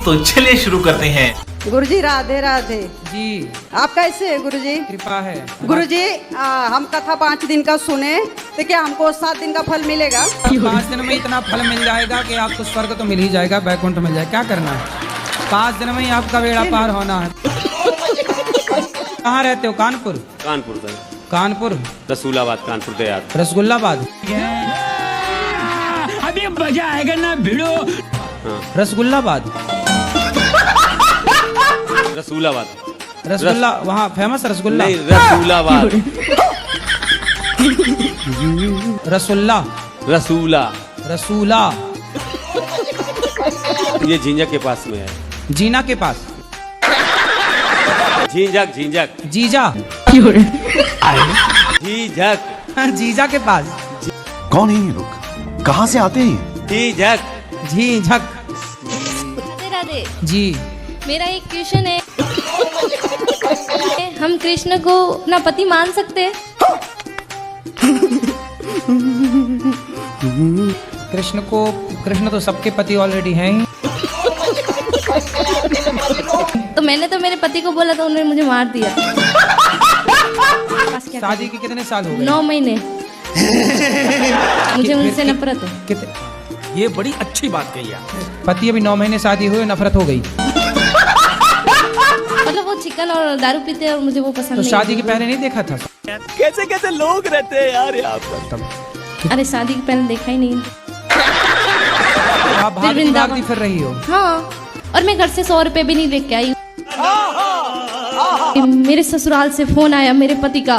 तो चलिए शुरू करते हैं। गुरुजी राधे राधे जी। आप कैसे हैं गुरुजी? कृपा है गुरुजी हम कथा 5 दिन का सुने तो क्या हमको 7 दिन का फल मिलेगा? 5 दिन में इतना फल मिल जाएगा कि आपको स्वर्ग तो मिल ही जाएगा, वैकुंठ मिल जाएगा। क्या करना है, 5 दिन में ही आपका बेड़ा पार होना है। कहाँ रहते हो? कानपुर। कानपुर सर। कानपुर रसूलाबाद, कानपुर देहात। रसगुल्लाबाद। अभी मजा आएगा ना भिड़ो। रसगुल्लाबाद। रसूलाबाद। रसगुल्ला वहाँ फेमस रसगुल्ला। नहीं, रसूलाबाद। रसुल्ला। रसूला। रसूला। ये झींझक के पास में है। जीना के पास। झींझक झींझक जीजा। झींझक जीजा के पास। कौन है ये लोग? कहाँ से आते हैं? झींझक। झीझक। राधे राधे। जी। मेरा एक क्वेश्चन है, हम कृष्ण को अपना पति मान सकते हैं? कृष्ण तो सबके पति ऑलरेडी हैं ही। तो मैंने तो मेरे पति को बोला तो उन्होंने मुझे मार दिया। शादी के कितने साल हो गए? 9 महीने। मुझे उनसे नफरत है। ये बड़ी अच्छी बात कही आप। पति अभी 9 महीने शादी हुए, नफरत हो गई। मतलब वो चिकन और दारू पीते हैं और मुझे वो पसंद तो नहीं। शादी के पहले नहीं देखा था? कैसे कैसे लोग रहते हैं यार यहाँ पर। अरे शादी के पहले देखा ही नहीं। आप भागती फिर रही हो। हाँ, और मैं घर से 100 रुपए भी नहीं लेके आई। मेरे ससुराल से फोन आया मेरे पति का,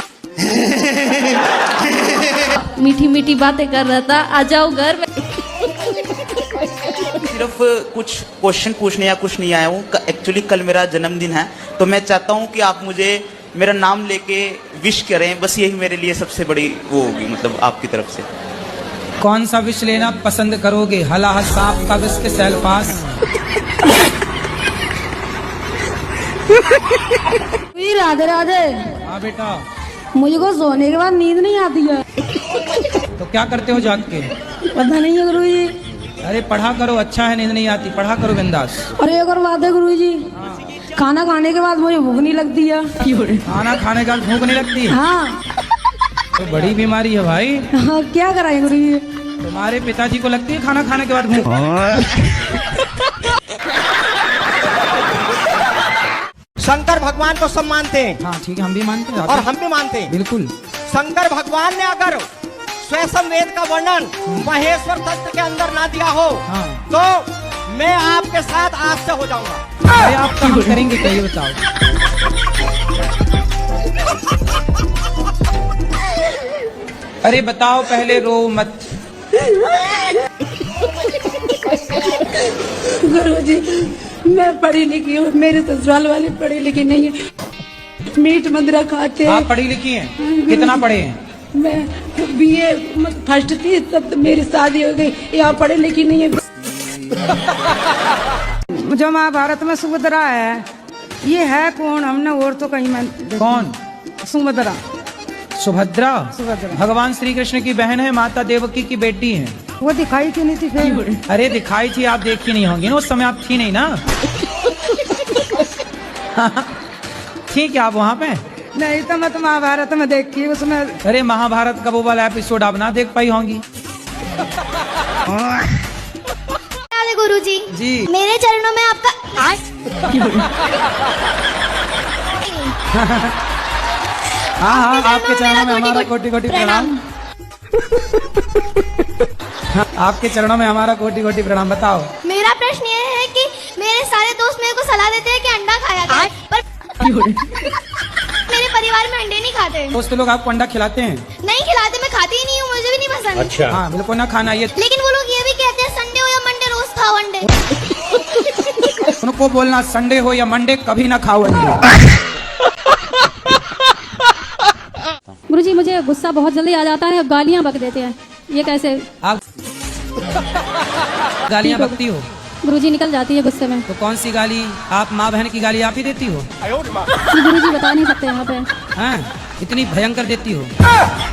मीठी मीठी बातें कर रहा था, आ जाओ घर में। सिर्फ कुछ क्वेश्चन पूछने या कुछ नहीं आया हूँ। एक्चुअली कल मेरा जन्मदिन है, तो मैं चाहता हूँ कि आप मुझे मेरा नाम लेके विश करें। बस यही मेरे लिए सबसे बड़ी वो होगी, मतलब आपकी तरफ से। कौन सा विष लेना पसंद करोगे? हला सांप का विष के सेल पास? राधे राधे। हाँ बेटा। मुझको सोने के बाद नींद नहीं आती है। तो क्या करते हो जाग के? पता नहीं है गुरुजी। अरे पढ़ा करो, अच्छा है, नींद नहीं आती, पढ़ा करो बिंदास। अरे एक और बात है गुरुजी, खाना खाने के बाद मुझे भूख नहीं लगती है। खाना खाने के बाद भूख नहीं लगती? हाँ। तो बड़ी बीमारी है भाई। हाँ, क्या कराए गुरुजी? तुम्हारे पिताजी को लगती है खाना खाने के बाद भूख? शंकर भगवान को सब मानते हैं। हाँ ठीक है, हम भी मानते हैं और हम भी मानते हैं। बिल्कुल। शंकर भगवान ने अगर स्वयं वेद का वर्णन महेश्वर तत्व के अंदर ना दिया हो, हाँ। तो मैं आपके साथ आज से हो जाऊंगा। अरे आप काम करेंगे क्या, ये बताओ? अरे बताओ पहले, रो मत। गुरुजी मैं पढ़ी लिखी हूँ, मेरे ससुराल वाले पढ़ी लिखी नहीं है, मीट मदिरा खाते हैं। आप पढ़ी लिखी हैं? कितना पढ़े हैं? मैं BA फर्स्ट थी तब तो मेरी शादी हो गई। यहाँ पढ़ी लिखी नहीं है। जो महाभारत में सुभद्रा है, ये है कौन? हमने और तो कहीं में। कौन? सुभद्रा। सुभद्रा? सुभद्रा भगवान श्री कृष्ण की बहन है, माता देवकी की बेटी है। वो दिखाई क्यों नहीं थी फिर? अरे दिखाई थी, आप देखी नहीं होंगी ना, उस समय आप थी नहीं ना। ठीक है, आप वहाँ पे नहीं तो मैं तो महाभारत में देखी उसमें। अरे महाभारत का वो वाला एपिसोड आप ना देख पाई होंगी। गुरुजी जी। मेरे चरणों में आपका हाँ हाँ, आपके चरणों में हमारा कोटि कोटि प्रणाम। आपके चरणों में हमारा कोटि कोटि प्रणाम। बताओ। मेरा प्रश्न ये है कि मेरे सारे दोस्त मेरे को सलाह देते हैं कि अंडा खाया जाए, पर मेरे परिवार में अंडे नहीं खाते। दोस्त लोग आपको अंडा खिलाते हैं? नहीं खिलाते, मैं खाती ही नहीं हूँ, मुझे भी नहीं पसंद। अच्छा। हाँ बिल्कुल ना खाना ये। लेकिन वो लोग ये भी कहते हैं संडे हो या मंडे रोज खाओ अंडे। उनको बोलना संडे हो या मंडे कभी ना खाओ अंडे। गुरुजी मुझे गुस्सा बहुत जल्दी आ जाता है, गालियाँ बक देते हैं, ये कैसे? आप गालियाँ बकती हो? गुरुजी निकल जाती है गुस्से में। तो कौन सी गाली? आप माँ बहन की गाली आप ही देती हो? गुरुजी बता नहीं सकते यहाँ पे। हाँ, इतनी भयंकर देती हो?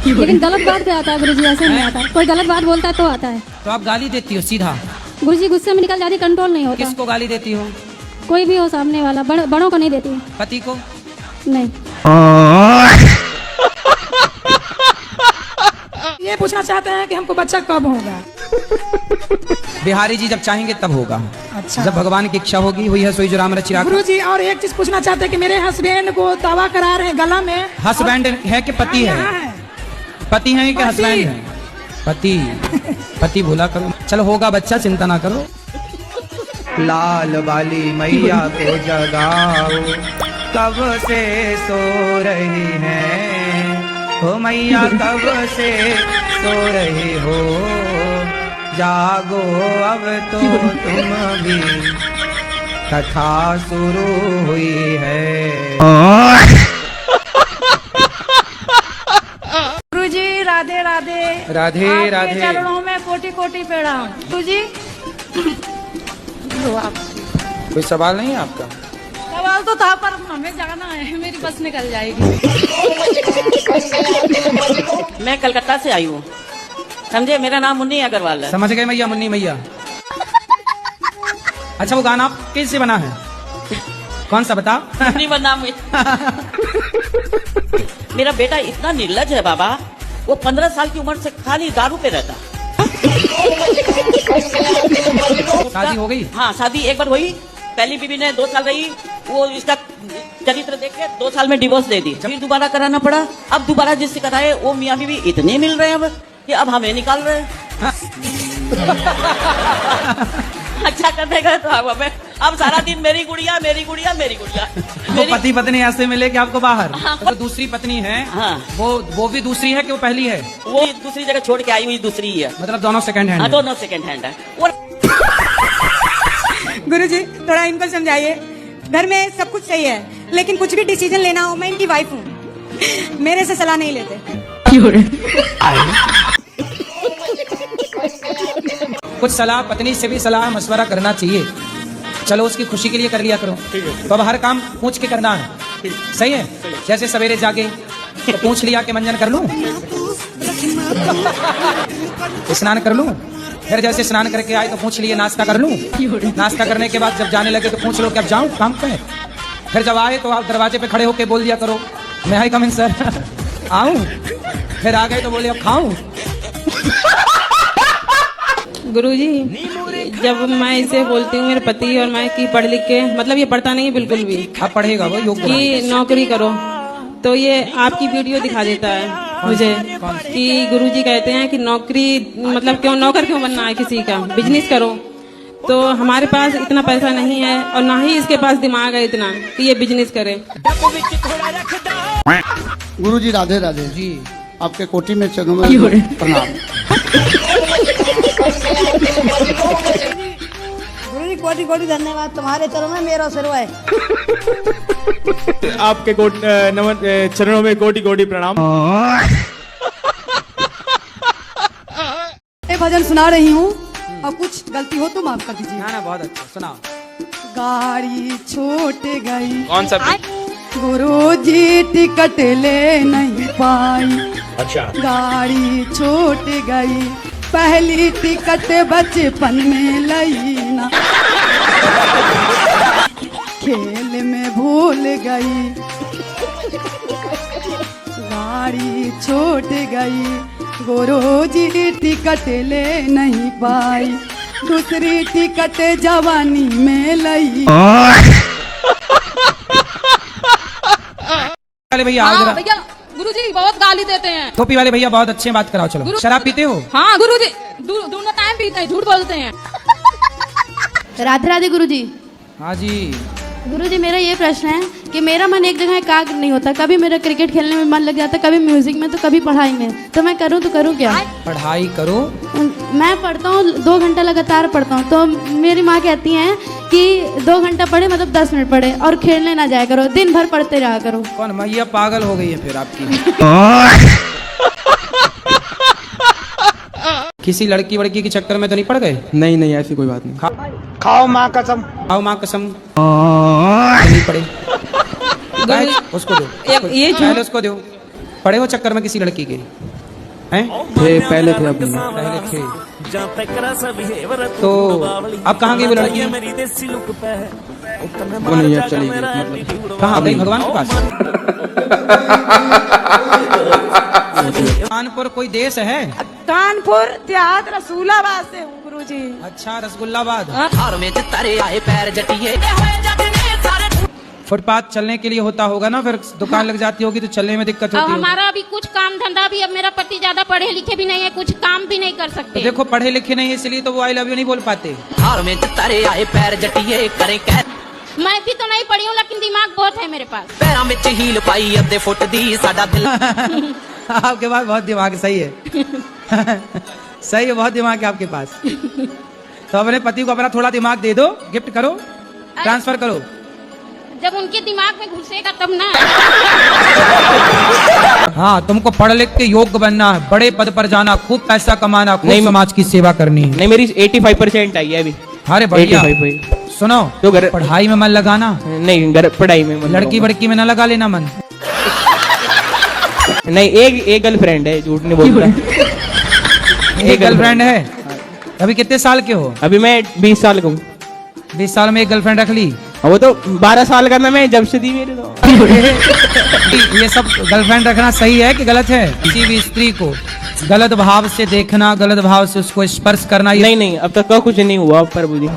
लेकिन गलत बात पे आता है गुरुजी, ऐसे नहीं आता। कोई गलत बात बोलता है तो आता है। तो आप गाली देती हो सीधा? गुरुजी गुस्से में निकल जाती, कंट्रोल नहीं होता। किसको गाली देती हो? कोई भी हो सामने वाला, बड़ों को नहीं देती। पति को? नहीं। ये पूछना चाहते हैं कि हमको बच्चा कब होगा? बिहारी जी जब चाहेंगे तब होगा। अच्छा। जब भगवान की इच्छा होगी, हुई है सोई जो राम रचिरा। गुरुजी और एक चीज पूछना चाहते हैं कि मेरे हस्बैंड को दवा करा रहे हैं गला में। हस्बैंड है कि पति है? पति है कि हस्बैंड है? पति। पति भूला करो। चलो होगा बच्चा, चिंता ना करो। लाल वाली मैया को जगाओ, कब से सो रही है हो मैया, कब से सो रही हो, जागो अब तो तुम भी, कथा शुरू हुई है। गुरुजी राधे राधे। राधे आपके राधे। चरणों में कोटि कोटि प्रणाम। गुरुजी कोई सवाल नहीं है आपका? सवाल तो था पर हमें जाना है, मेरी बस निकल जाएगी। मैं कलकत्ता से आई हूँ, समझे। मेरा नाम मुन्नी अग्रवाल है। समझ गए मैया, मुन्नी मैया। अच्छा वो गाना कैसे बना है? कौन सा बता? मुन्नी बदनाम हुई। मेरा बेटा इतना निर्लज है बाबा, वो 15 साल की उम्र से खाली दारू पे रहता। शादी हो गई? हाँ शादी एक बार हुई, पहली बीवी ने 2 साल रही, वो इसका चरित्र देख के 2 साल में डिवोर्स दे दी। फिर दोबारा कराना पड़ा। अब दोबारा जिससे कराए वो मियाँ बीवी इतने मिल रहे हैं अब कि अब हमें निकाल रहे हैं। अच्छा करने गए तो अब हमें, अब सारा दिन मेरी गुड़िया मेरी गुड़िया मेरी गुड़िया। तो पति पत्नी ऐसे मिले कि आपको बाहर? हाँ। तो दूसरी पत्नी है? हाँ। वो भी दूसरी है कि वो पहली है? वो दूसरी जगह छोड़ के आई हुई दूसरी ही है। मतलब दोनों सेकंड हैंड? हाँ दोनों सेकंड हैंड है। और गुरुजी थोड़ा इनको समझाइए। घर में सब कुछ सही है, लेकिन कुछ भी डिसीजन लेना हो, मैं इनकी वाइफ हूँ, मेरे से सलाह नहीं लेते। कुछ सलाह, पत्नी से भी सलाह मशवरा करना चाहिए। चलो उसकी खुशी के लिए कर लिया करो। तो अब हर काम पूछ के करना है, सही है? जैसे सवेरे जागे तो पूछ लिया कि मंजन कर लूं, स्नान कर लूं। फिर जैसे स्नान करके आए तो पूछ लिए नाश्ता कर लूं। नाश्ता करने के बाद जब जाने लगे तो पूछ लो कि अब जाऊं काम पे। फिर जब आए तो आप दरवाजे पे खड़े होके बोल दिया करो, मैं आई कम इन सर, आऊं। फिर आ गए तो बोले अब खाऊं। गुरुजी जब मैं इसे बोलती हूँ मेरे पति और मैं कि पढ़ लिख के, मतलब ये पढ़ता नहीं है बिल्कुल भी, अब पढ़ेगा वो योग कि नौकरी करो, तो ये आपकी वीडियो दिखा देता है मुझे कि गुरुजी कहते हैं कि नौकरी मतलब क्यों, नौकर क्यों बनना है किसी का, बिजनेस करो। तो हमारे पास इतना पैसा नहीं है और ना ही इसके पास दिमाग है इतना कि ये बिजनेस करे। गुरुजी राधे राधे जी। आपके कोटि में चरणों में प्रणाम। गुरुजी कोटि कोटि धन्यवाद, तुम्हारे चरणों में मेरा सिर है। आपके चरणों में कोटि कोटि प्रणाम। भजन सुना रही हूँ और कुछ गलती हो तो माफ कर दीजिए। ना बहुत अच्छा सुना। गाड़ी छूट गई। कौन सा? गुरुजी टिकट ले नहीं पाई। अच्छा। गाड़ी छूट गई, पहली टिकट बचपन में लई ना, खेल में भूल गई। गाड़ी छूट गई, गुरुजी टिकट ले नहीं पाई, दूसरी टिकट जवानी में लई। वाले भैया हाँ, भैया गुरुजी बहुत गाली देते हैं। टोपी वाले भैया बहुत अच्छे बात कराओ। चलो शराब पीते हो? हाँ गुरुजी दोनों टाइम पीते हैं, झूठ बोलते हैं। राधे राधे गुरुजी। हाँ जी। गुरुजी मेरा ये प्रश्न है कि मेरा मन एक जगह एकाग्र नहीं होता, कभी मेरा क्रिकेट खेलने में मन लग जाता है, कभी म्यूजिक में, तो कभी पढ़ाई में, तो मैं करूँ तो करूँ क्या? पढ़ाई करो। मैं पढ़ता हूँ 2 घंटा लगातार पढ़ता हूँ, तो मेरी माँ कहती हैं कि 2 घंटा पढ़े मतलब 10 मिनट पढ़े और खेलने ना जाया करो, दिन भर पढ़ते रहा करो। कौन मैया पागल हो गई है फिर आपकी? किसी लड़की वड़की के चक्कर में तो नहीं पड़ गए? नहीं नहीं ऐसी कोई बात नहीं। खाओ माँ कसम, खाओ माँ कसम। नहीं पड़े उसको दो, ये पहले उसको दो। पड़े हो चक्कर में किसी लड़की के? हैं? थे पहले थे अब नहीं। पहले थे। तो अब कहाँ गई वो लड़की? वो नहीं है, चली गई मतलब। कहाँ गई? भगवान के पास? कानपुर कोई देश है? कानपुर देहात रसूलाबाद से हूँ गुरुजी। अच्छा, रसगुल्लाबाद। फुटपाथ चलने के लिए होता होगा ना, फिर दुकान लग जाती होगी तो चलने में दिक्कत और होती होगी। हमारा अभी कुछ काम धंधा भी, अब मेरा पति ज्यादा पढ़े लिखे भी नहीं है, कुछ काम भी नहीं कर सकते। तो देखो पढ़े लिखे नहीं है इसलिए तो वो आई लव यू नहीं बोल पाते। मैं भी तो नहीं पढ़ी हूँ लेकिन दिमाग बहुत है मेरे पास। आपके पास बहुत दिमाग, सही है। सही है, बहुत दिमाग है आपके पास। तो अपने पति को अपना थोड़ा दिमाग दे दो, गिफ्ट करो, ट्रांसफर करो। जब उनके दिमाग में घुसेगा तब ना। हाँ, तुमको पढ़ लिख के योग्य बनना है, बड़े पद पर जाना, खूब पैसा कमाना, खूब समाज की सेवा करनी है। नहीं, मेरी 85% आई है अभी। अरे बढ़िया। 85। सुनो, तो घर पढ़ाई में मन लगाना, नहीं, घर पढ़ाई में मन लड़की बड़की में न लगा लेना मन। नहीं, एक गर्लफ्रेंड है, झूठ नहीं बोल रहा। एक गर्लफ्रेंड है। अभी कितने साल के हो? अभी मैं 20 साल का हूँ। 20 साल में एक गर्लफ्रेंड रख ली? वो तो 12 साल का था मैं जब से दी मेरे तो। ये सब गर्लफ्रेंड रखना सही है कि गलत है? किसी भी स्त्री को गलत भाव से देखना, गलत भाव से उसको स्पर्श करना, ये नहीं, अब तक का कुछ नहीं हुआ प्रभु जी।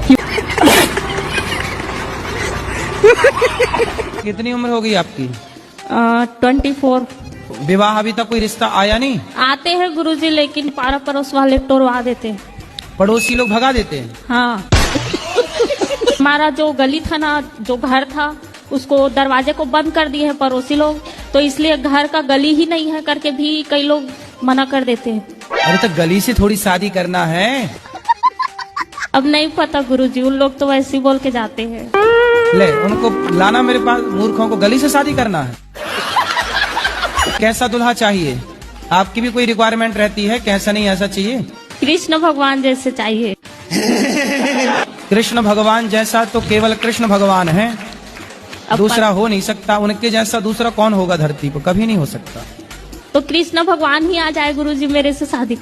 कितनी उम्र हो गई आपकी? 24। विवाह अभी तक कोई रिश्ता आया नहीं? आते हैं गुरुजी लेकिन पारा पड़ोस वाले तोड़वा देते हैं। पड़ोसी लोग भगा देते हैं? हाँ। हमारा जो गली था ना, जो घर था, उसको दरवाजे को बंद कर दिए हैं पड़ोसी लोग, तो इसलिए घर का गली ही नहीं है करके भी कई लोग मना कर देते हैं। अरे तो गली से थोड़ी शादी करना है। अब नहीं पता गुरुजी, उन लोग तो वैसे ही बोल के जाते हैं। ले उनको लाना मेरे पास, मूर्खों को गली से शादी करना है। कैसा दुल्हा चाहिए? आपकी भी कोई रिक्वायरमेंट रहती है? कैसा नहीं ऐसा चाहिए? कृष्ण भगवान जैसे चाहिए। कृष्ण भगवान जैसा तो केवल कृष्ण भगवान है, दूसरा हो नहीं सकता। उनके जैसा दूसरा कौन होगा धरती पर? कभी नहीं हो सकता। तो कृष्ण भगवान ही आ जाए गुरुजी मेरे से शादी।